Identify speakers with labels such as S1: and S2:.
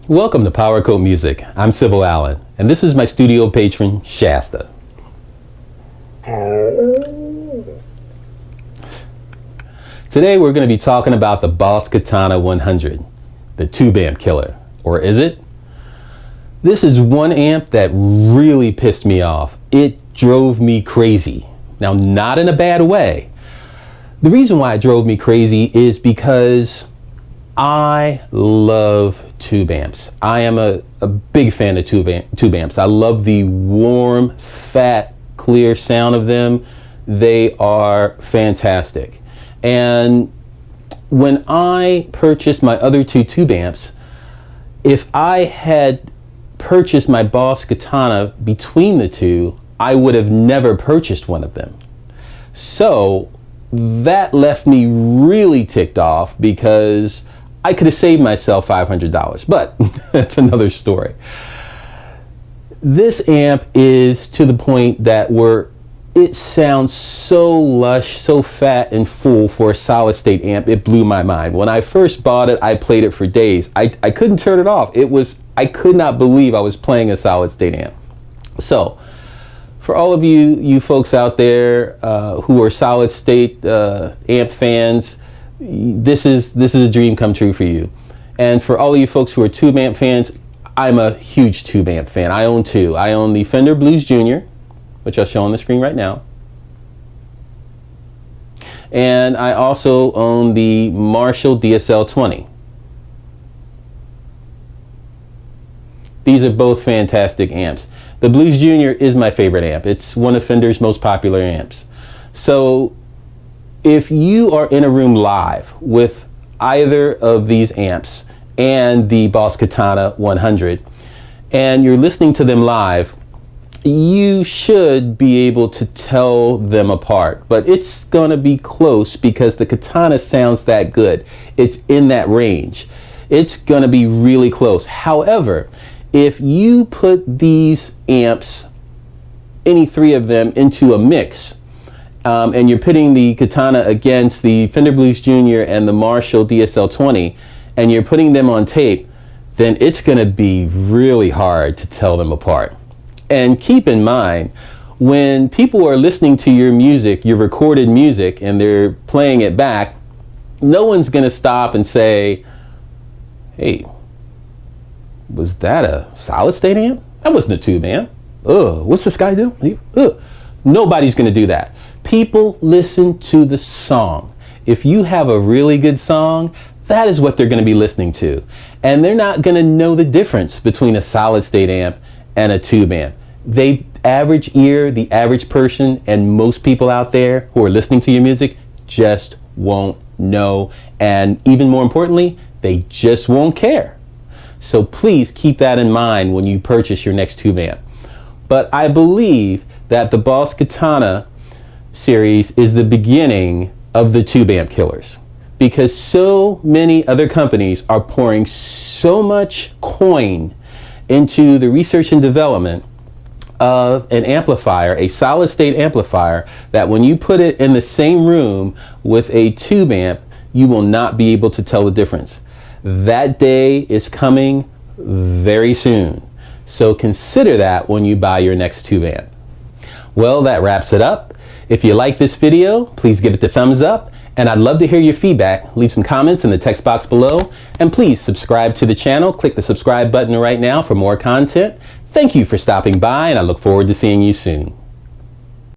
S1: Welcome to Powercoat Music. I'm Civil Allen, and this is my studio patron, Shasta. Today we're going to be talking about the Boss Katana 100, the tube amp killer. Or is it? This is one amp that really pissed me off. It drove me crazy. Now, not in a bad way. The reason why it drove me crazy is because I love tube amps. I am a big fan of tube amps. I love the warm, fat, clear sound of them. They are fantastic. And when I purchased my other two tube amps, if I had purchased my Boss Katana between the two, I would have never purchased one of them. So that left me really ticked off because I could have saved myself $500, but that's another story. This amp is to the point that where it sounds so lush, so fat and full for a solid state amp, it blew my mind. When I first bought it, I played it for days. I couldn't turn it off. I could not believe I was playing a solid state amp. So, for all of you folks out there who are solid state amp fans, this is a dream come true for you. And for all of you folks who are tube amp fans, I'm a huge tube amp fan. I own two. I own the Fender Blues Jr., which I'll show on the screen right now. And I also own the Marshall DSL-20. These are both fantastic amps. The Blues Jr. is my favorite amp. It's one of Fender's most popular amps. So if you are in a room live with either of these amps and the Boss Katana 100 and you're listening to them live, you should be able to tell them apart, but it's gonna be close because the Katana sounds that good. It's in that range. It's gonna be really close. However, if you put these amps, any three of them, into a mix, and you're pitting the Katana against the Fender Blues Jr. and the Marshall DSL-20, and you're putting them on tape, then it's gonna be really hard to tell them apart. And keep in mind, when people are listening to your music, your recorded music, and they're playing it back, no one's gonna stop and say, hey, was that a solid state amp? That wasn't a tube amp. Ugh, what's this guy do? Ugh. Nobody's gonna do that. People listen to the song. If you have a really good song, that is what they're gonna be listening to. And they're not gonna know the difference between a solid state amp and a tube amp. The average ear, the average person, and most people out there who are listening to your music just won't know. And even more importantly, they just won't care. So please keep that in mind when you purchase your next tube amp. But I believe that the Boss Katana series is the beginning of the tube amp killers, because so many other companies are pouring so much coin into the research and development of an amplifier, a solid state amplifier, that when you put it in the same room with a tube amp, you will not be able to tell the difference. That day is coming very soon. So consider that when you buy your next tube amp. Well, that wraps it up. If you like this video, please give it the thumbs up. And I'd love to hear your feedback. Leave some comments in the text box below. And please subscribe to the channel. Click the subscribe button right now for more content. Thank you for stopping by, and I look forward to seeing you soon.